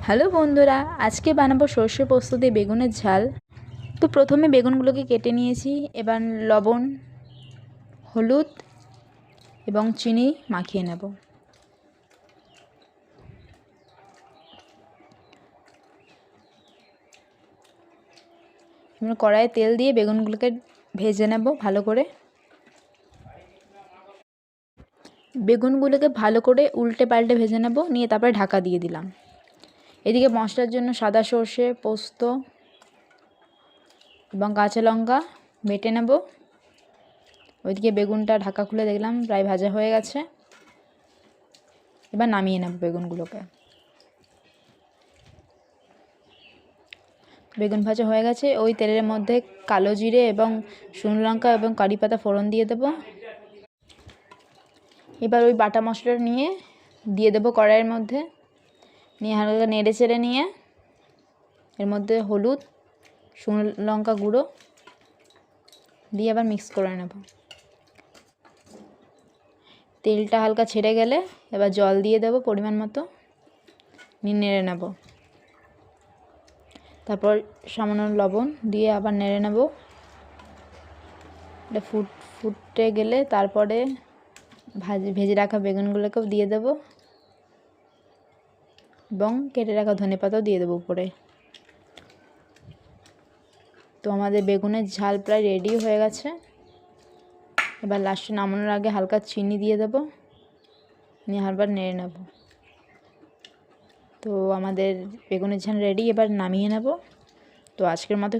Hello বন্ধুরা, আজকে বানাবো সর্ষে পোস্ত দিয়ে বেগুনের ঝাল। তো প্রথমে বেগুনগুলোকে কেটে নিয়েছি। এবার লবণ, হলুদ এবং চিনি মাখিয়ে নেব। এবার কড়াইয়ে তেল দিয়ে বেগুনগুলোকে ভেজে নেব ভালো করে। বেগুনগুলোকে ভালো করে উল্টে পাল্টে ভেজে নেব, নিয়ে তারপরে ঢাকা দিয়ে দিলাম। এদিকে মশলার জন্য সাদা সর্ষে, পোস্ত এবং কাঁচা লঙ্কা বেটে নেব। ওইদিকে বেগুনটা ঢাকা খুলে দেখলাম প্রায় ভাজা হয়ে গেছে। এবার নামিয়ে নেব বেগুনগুলোকে। বেগুন ভাজা হয়ে গেছে। ওই তেলের মধ্যে কালো জিরে এবং শুকনো লঙ্কা এবং কারি পাতা ফোড়ন দিয়ে দেব। এবার ওই বাটা মশলাটা নিয়ে দিয়ে দেব কড়াইয়ের মধ্যে, নিয়ে হালকা নেড়ে চেড়ে নিয়ে এর মধ্যে হলুদ, শুকনো লঙ্কা গুঁড়ো দিয়ে আবার মিক্স করে নেব। তেলটা হালকা ছেড়ে গেলে এবার জল দিয়ে দেব পরিমাণ মতো, নিয়ে নেড়ে নেব। তারপর সামান্য লবণ দিয়ে আবার নেড়ে নেব। এটা ফুটে গেলে তারপরে ভেজে রাখা বেগুনগুলোকেও দিয়ে দেব এবং কেটে রাখা ধনেপাতাও দিয়ে দেবো উপরে। তো আমাদের বেগুনের ঝাল প্রায় রেডি হয়ে গেছে। এবার লাস্টে নামানোর আগে হালকা চিনি দিয়ে দেব, নিয়ে আবার নেড়ে নেব। তো আমাদের বেগুনের ঝাল রেডি, এবার নামিয়ে নেব। তো আজকের মতো